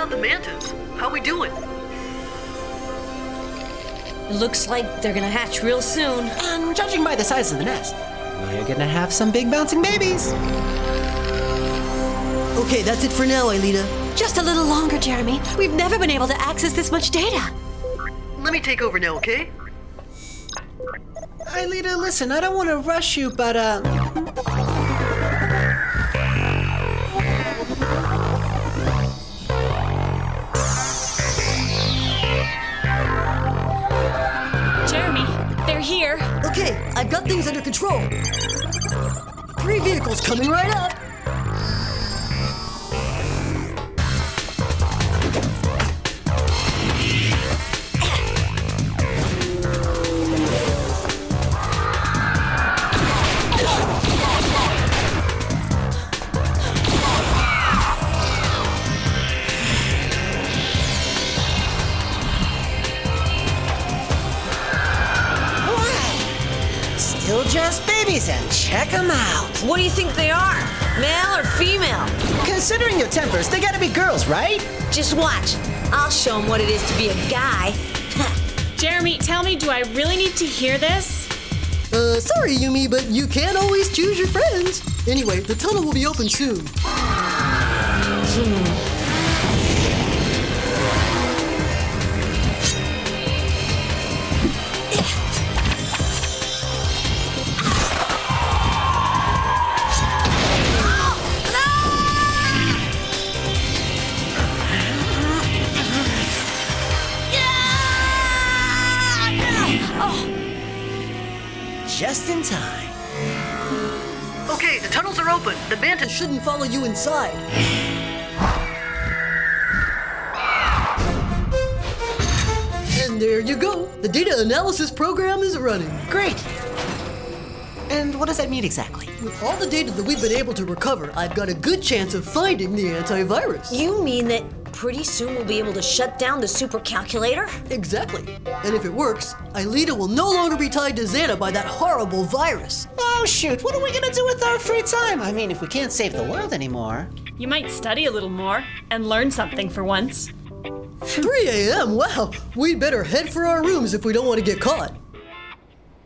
The mantas. How we doing? It looks like they're gonna hatch real soon. And judging by the size of the nest, we're gonna have some big bouncing babies. Okay, that's it for now, Aelita. Just a little longer, Jeremy. We've never been able to access this much data. Let me take over now, okay? Aelita, listen, I don't want to rush you, but Here. Okay, I've got things under control. 3 vehicles coming right up. still just babies, and check them out. What do you think they are? Male or female? Considering your tempers, they gotta be girls, right? Just watch. I'll show them what it is to be a guy. Jeremy, tell me, do I really need to hear this? Sorry, Yumi, but you can't always choose your friends. Anyway, the tunnel will be open soon. Just in time. Okay, the tunnels are open. The mantis shouldn't follow you inside. And there you go. The data analysis program is running. Great. And what does that mean exactly? With all the data that we've been able to recover, I've got a good chance of finding the antivirus. You mean that pretty soon we'll be able to shut down the supercalculator? Exactly. And if it works, Aelita will no longer be tied to Xana by that horrible virus. Oh, shoot. What are we gonna do with our free time? I mean, if we can't save the world anymore. You might study a little more and learn something for once. 3 a.m.? Wow. We'd better head for our rooms if we don't want to get caught.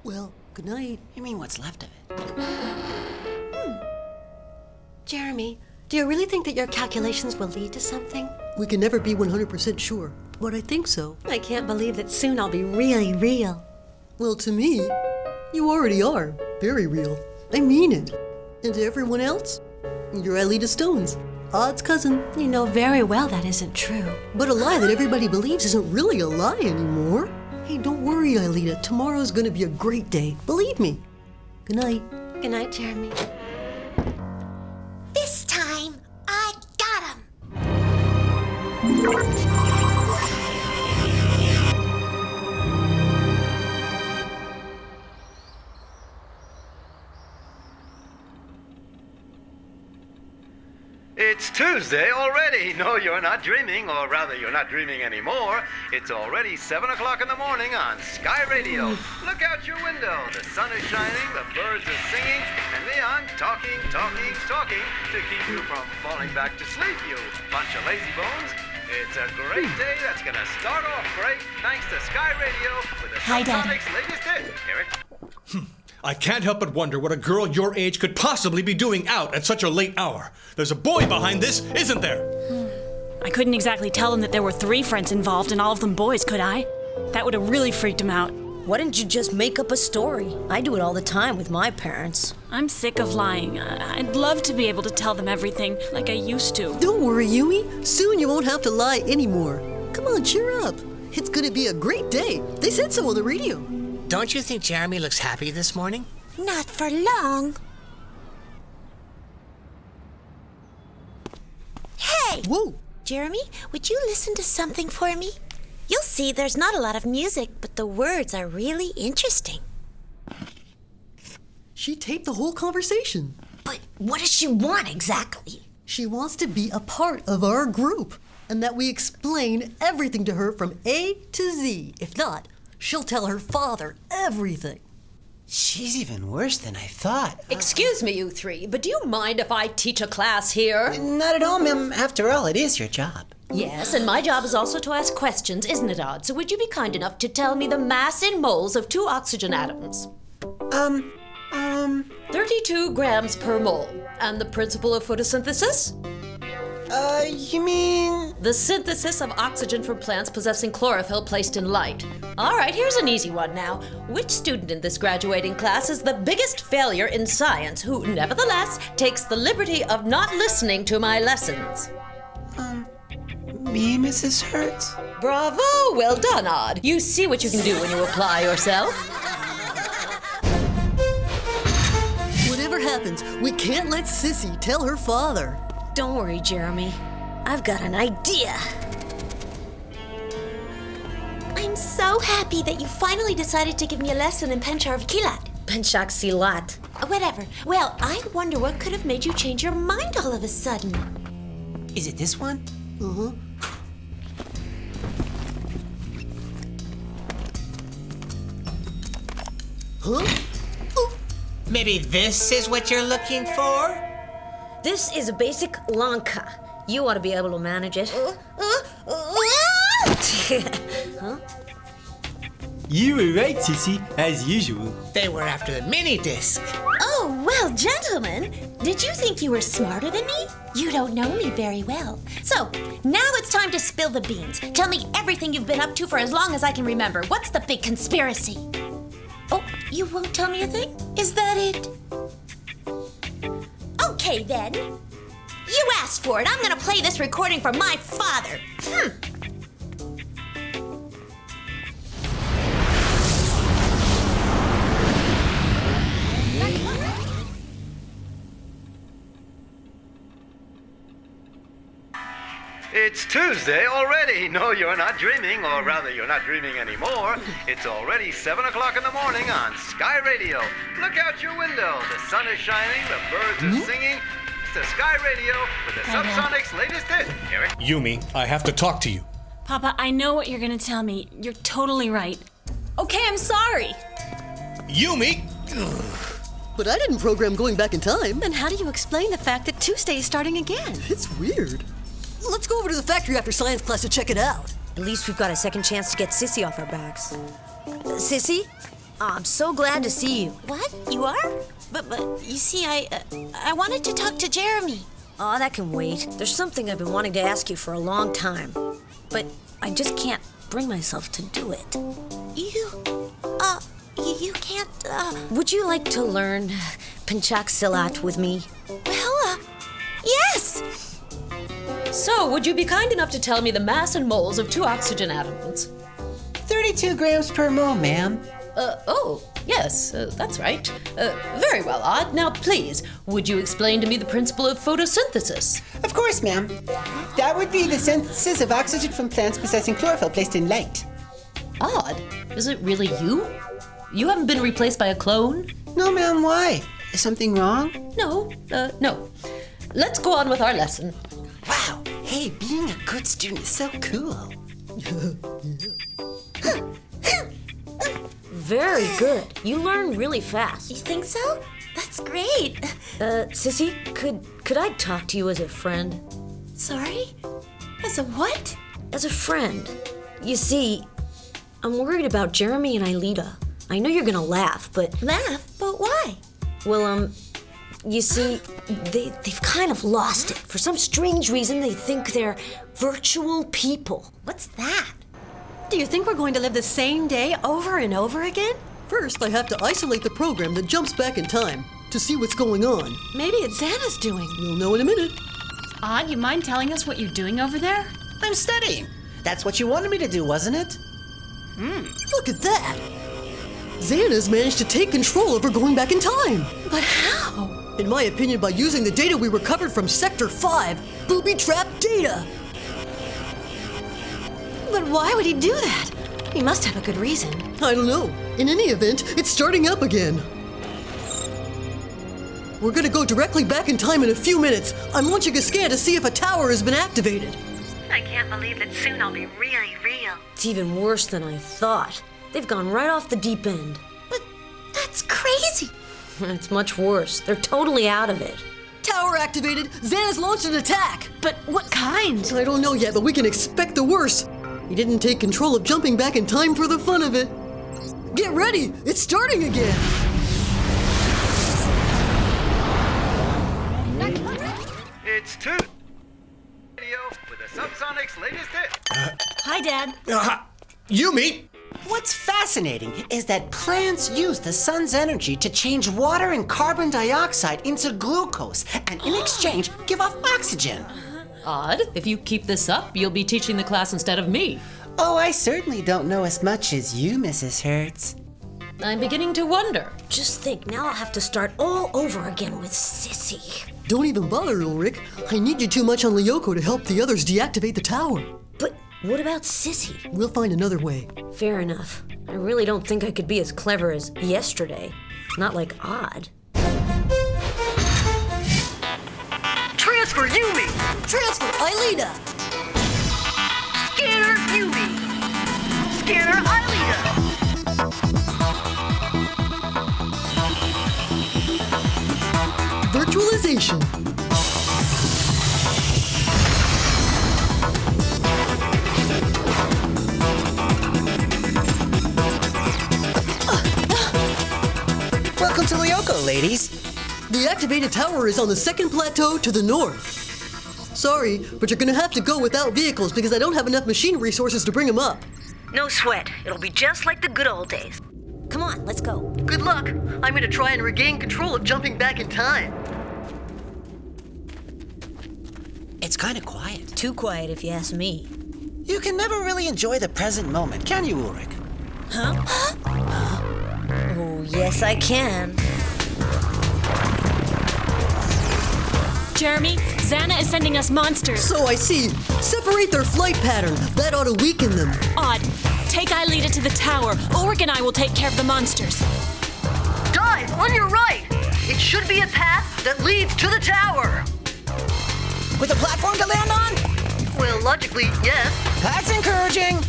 Well, good night. You mean what's left of it? Jeremy, do you really think that your calculations will lead to something? We can never be 100% sure, but I think so. I can't believe that soon I'll be really real. Well, to me, you already are very real. I mean it. And to everyone else, you're Aelita Stone's Odd's cousin. You know very well that isn't true. But a lie that everybody believes isn't really a lie anymore. Hey, don't worry, Aelita. Tomorrow's gonna be a great day. Believe me. Good night. Good night, Jeremy. This time, I got him! It's Tuesday already. No, you're not dreaming, or rather, you're not dreaming anymore. It's already 7 o'clock in the morning on Sky Radio. Look out your window. The sun is shining, the birds are singing, and Leon talking to keep you from falling back to sleep, you bunch of lazy bones. It's a great day that's going to start off great thanks to Sky Radio with the Hi, Dad. Sonic's latest hit. Hear it? I can't help but wonder what a girl your age could possibly be doing out at such a late hour. There's a boy behind this, isn't there? I couldn't exactly tell him that there were 3 friends involved and all of them boys, could I? That would have really freaked him out. Why didn't you just make up a story? I do it all the time with my parents. I'm sick of lying. I'd love to be able to tell them everything like I used to. Don't worry, Yumi. Soon you won't have to lie anymore. Come on, cheer up. It's gonna be a great day. They said so on the radio. Don't you think Jeremy looks happy this morning? Not for long. Hey! Whoa! Jeremy, would you listen to something for me? You'll see there's not a lot of music, but the words are really interesting. She taped the whole conversation. But what does she want exactly? She wants to be a part of our group, and that we explain everything to her from A to Z. If not, she'll tell her father everything. She's even worse than I thought. Excuse me, you 3, but do you mind if I teach a class here? Not at all, ma'am. After all, it is your job. Yes, and my job is also to ask questions, isn't it, Odd? So would you be kind enough to tell me the mass in moles of 2 oxygen atoms? 32 grams per mole. And the principle of photosynthesis? You mean... The synthesis of oxygen from plants possessing chlorophyll placed in light. All right, here's an easy one now. Which student in this graduating class is the biggest failure in science who, nevertheless, takes the liberty of not listening to my lessons? Me, Mrs. Hertz? Bravo! Well done, Odd. You see what you can do when you apply yourself. Whatever happens, we can't let Sissy tell her father. Don't worry, Jeremy. I've got an idea. I'm so happy that you finally decided to give me a lesson in Penchar Kilat. Penchak Silat. Whatever. Well, I wonder what could have made you change your mind all of a sudden. Is it this one? Uh-huh. Huh? Maybe this is what you're looking for? This is a basic lanka. You ought to be able to manage it. Huh? You were right, Sissy, as usual. They were after the mini disc. Oh, well, gentlemen, did you think you were smarter than me? You don't know me very well. So, now it's time to spill the beans. Tell me everything you've been up to for as long as I can remember. What's the big conspiracy? Oh, you won't tell me a thing? Is that it? Okay, then. You asked for it. I'm gonna play this recording for my father. It's Tuesday already. No, you're not dreaming, or rather, you're not dreaming anymore. It's already 7 o'clock in the morning on Sky Radio. Look out your window. The sun is shining, the birds are singing. It's the Sky Radio with the Subsonic's latest hit. Hear it? Yumi, I have to talk to you. Papa, I know what you're gonna tell me. You're totally right. Okay, I'm sorry. Yumi! But I didn't program going back in time. Then how do you explain the fact that Tuesday is starting again? It's weird. Let's go over to the factory after science class to check it out. At least we've got a second chance to get Sissy off our backs. Sissy, I'm so glad to see you. What? You are? But you see, I wanted to talk to Jeremy. Oh, that can wait. There's something I've been wanting to ask you for a long time. But I just can't bring myself to do it. You can't, Would you like to learn Penchak Silat with me? Well, yes! So, would you be kind enough to tell me the mass and moles of 2 oxygen atoms? 32 grams per mole, ma'am. Yes, that's right. Very well, Odd. Now, please, would you explain to me the principle of photosynthesis? Of course, ma'am. That would be the synthesis of oxygen from plants possessing chlorophyll placed in light. Odd. Is it really you? You haven't been replaced by a clone? No, ma'am, why? Is something wrong? No. Let's go on with our lesson. Wow. Hey, being a good student is so cool. Very good. You learn really fast. You think so? That's great. Sissy, could I talk to you as a friend? Sorry? As a what? As a friend. You see, I'm worried about Jeremy and Ailita. I know you're gonna laugh, but... Laugh? But Well, you see, they've kind of lost it. For some strange reason, they think they're virtual people. What's that? Do you think we're going to live the same day over and over again? First, I have to isolate the program that jumps back in time to see what's going on. Maybe it's Xana's doing. We'll know in a minute. Odd, you mind telling us what you're doing over there? I'm studying. That's what you wanted me to do, wasn't it? Look at that! Xana's managed to take control of her going back in time. But how? In my opinion, by using the data we recovered from Sector 5, booby-trapped data. But why would he do that? He must have a good reason. I don't know. In any event, it's starting up again. We're gonna go directly back in time in a few minutes. I'm launching a scan to see if a tower has been activated. I can't believe that soon I'll be really real. It's even worse than I thought. They've gone right off the deep end. But that's crazy. It's much worse. They're totally out of it. Tower activated! Xana's launched an attack! But what kind? I don't know yet, but we can expect the worst. He didn't take control of jumping back in time for the fun of it. Get ready! It's starting again! It's 2 Radio with the Subsonic's latest hit. Hi, Dad. Yumi! What's fascinating is that plants use the sun's energy to change water and carbon dioxide into glucose, and in exchange, give off oxygen. Odd. If you keep this up, you'll be teaching the class instead of me. Oh, I certainly don't know as much as you, Mrs. Hertz. I'm beginning to wonder. Just think, now I'll have to start all over again with Sissy. Don't even bother, Ulrich. I need you too much on Lyoko to help the others deactivate the tower. But what about Sissy? We'll find another way. Fair enough. I really don't think I could be as clever as yesterday. Not like Odd. Transfer Yumi! Transfer Aelita! Scanner Yumi! Scanner Aelita! Virtualization. Welcome to Lyoko, ladies. The activated tower is on the second plateau to the north. Sorry, but you're gonna have to go without vehicles because I don't have enough machine resources to bring them up. No sweat. It'll be just like the good old days. Come on, let's go. Good luck. I'm gonna try and regain control of jumping back in time. It's kind of quiet. Too quiet if you ask me. You can never really enjoy the present moment, can you, Ulrich? Huh? Oh, yes I can. Jeremy, Xana is sending us monsters. So I see. Separate their flight pattern. That ought to weaken them. Odd, take Aelita to the tower. Ulrich and I will take care of the monsters. Dive on your right! It should be a path that leads to the tower! With a platform to land on? Well, logically, yes. That's encouraging.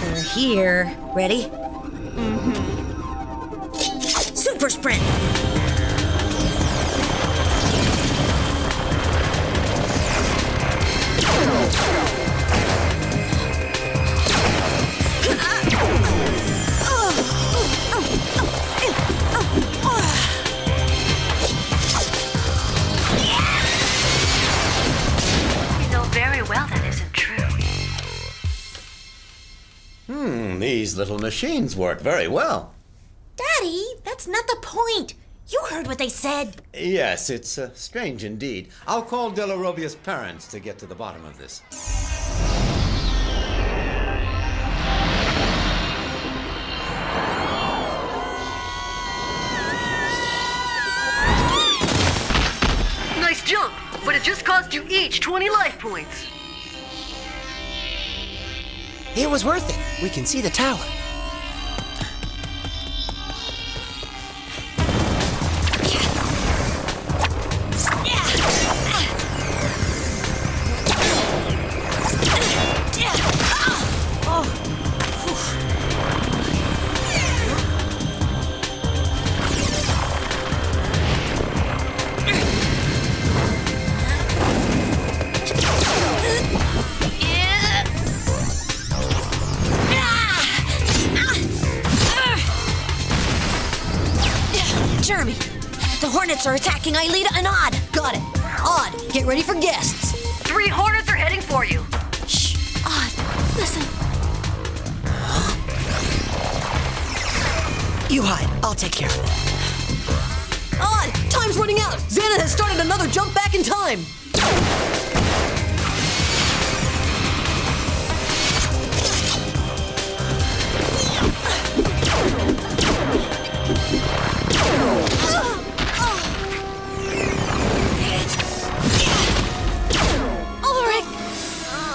They're here. Ready? Super sprint! You know very well that isn't true. These little machines work very well. Daddy, that's not the point. You heard what they said. Yes, it's strange indeed. I'll call De La Robia's parents to get to the bottom of this. Nice jump, but it just cost you each 20 life points. It was worth it. We can see the tower. Hornets are attacking Aelita and Odd. Got it. Odd, get ready for guests. 3 Hornets are heading for you. Shh, Odd, listen. You hide. I'll take care of it. Odd, time's running out. Xana has started another jump back in time.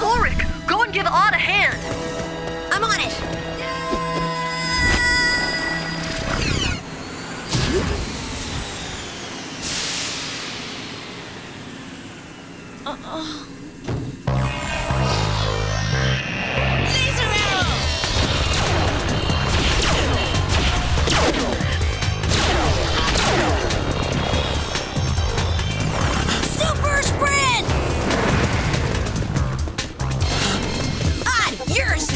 Ulrich, go and give Odd a hand. I'm on it. Super sprint! Odd, yours!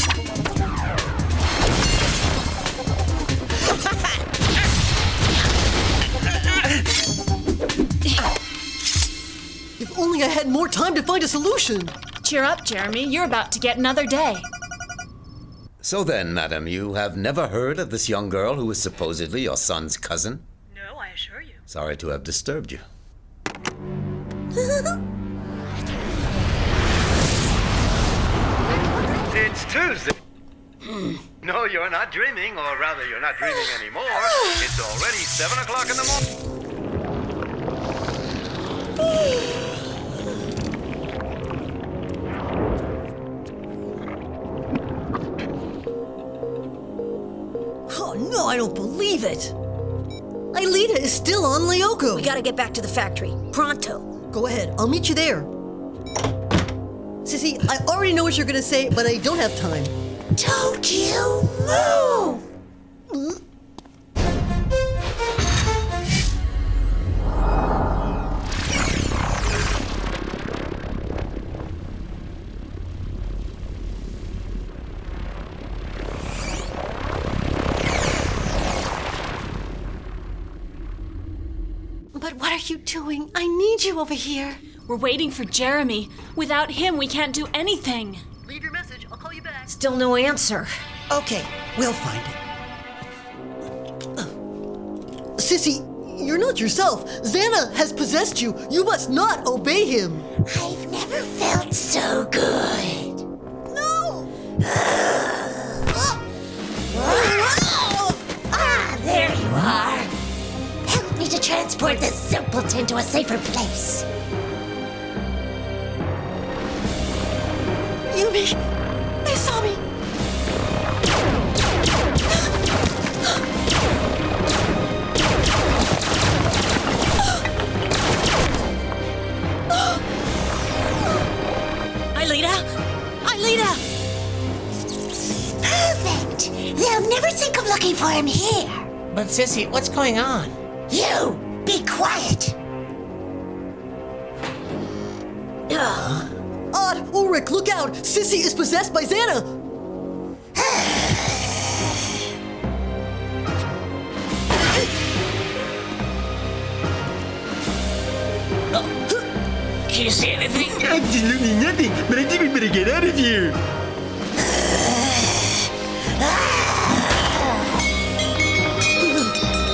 If only I had more time to find a solution. Cheer up, Jeremy. You're about to get another day. So then, madam, you have never heard of this young girl who is supposedly your son's cousin? No, I assure you. Sorry to have disturbed you. It's Tuesday. No, you're not dreaming, or rather, you're not dreaming anymore. It's already 7 o'clock in the morning. Oh no, I don't believe it. Aelita is still on Lyoko. We gotta get back to the factory. Pronto. Go ahead, I'll meet you there. Sissy, I already know what you're gonna say, but I don't have time. Don't you move! But what are you doing? I need you over here. We're waiting for Jeremy. Without him, we can't do anything. Leave your message. I'll call you back. Still no answer. Okay, we'll find it. Sissy, you're not yourself. Xana has possessed you. You must not obey him. I've never felt so good. No! Ah, there you are. Help me to transport this simpleton to a safer place. Yumi, they saw me. Aelita! Perfect. They'll never think of looking for him here. But Sissy, what's going on? You, be quiet. Odd, Ulrich, look out! Sissy is possessed by Xana! Can you see anything? Absolutely nothing, but I think we better get out of here.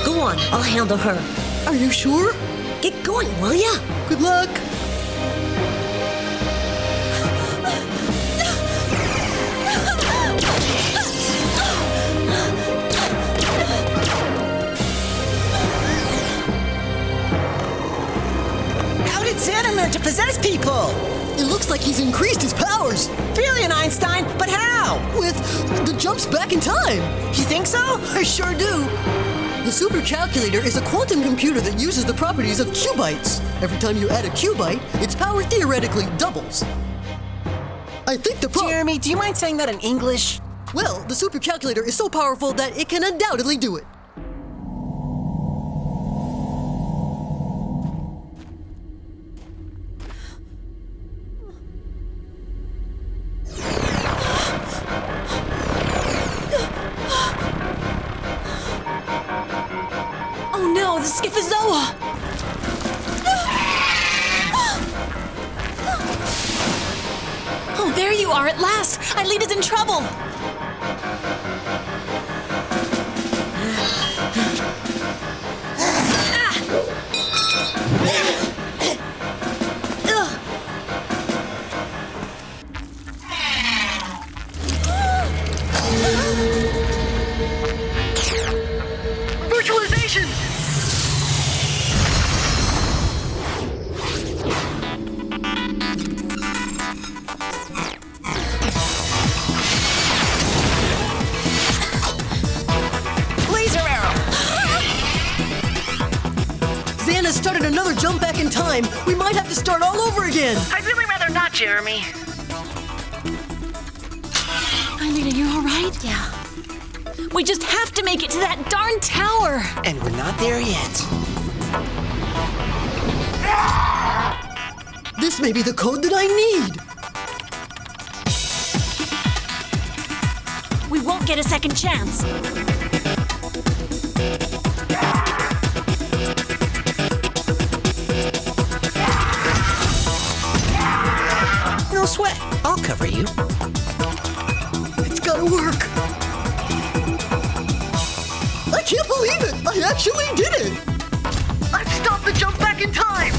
Go on, I'll handle her. Are you sure? Get going, will ya? Good luck. How did Xana learn to possess people? It looks like he's increased his powers. Brilliant, Einstein, but how? With the jumps back in time. You think so? I sure do. The supercalculator is a quantum computer that uses the properties of qubits. Every time you add a qubit, its power theoretically doubles. I think the Jeremy, do you mind saying that in English? Well, the supercalculator is so powerful that it can undoubtedly do it. Oh no, the Schiphiozoa! you are at last! Eileen is in trouble! Virtualization! Laser arrow! Xana started another jump back in time. We might have to start all over again. I'd really rather not, Jeremy. Eileen, are you all right? Yeah. We just have to make it to that darn tower! And we're not there yet. This may be the code that I need. We won't get a second chance. No sweat. I'll cover you. It's gotta work. I can't believe it! I actually did it! I've stopped the jump back in time!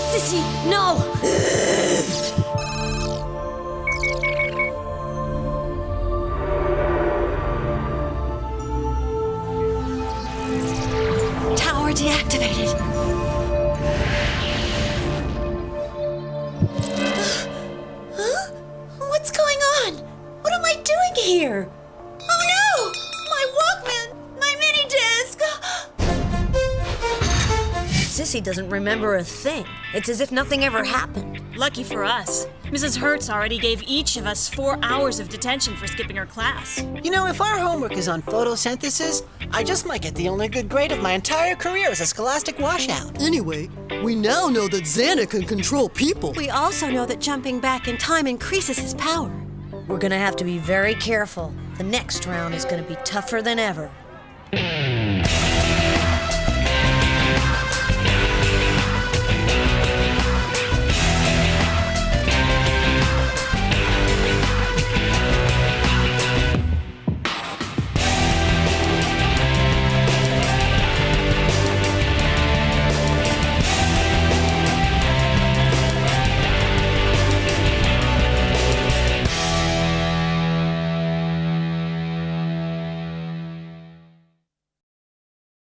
Sissy, no! Tower deactivated. Huh? What's going on? What am I doing here? Oh no! My Walkman! My mini disc! Sissy doesn't remember a thing. It's as if nothing ever happened. Lucky for us. Mrs. Hertz already gave each of us 4 hours of detention for skipping her class. You know, if our homework is on photosynthesis, I just might get the only good grade of my entire career as a scholastic washout. Anyway, we now know that Xana can control people. We also know that jumping back in time increases his power. We're gonna have to be very careful. The next round is gonna be tougher than ever.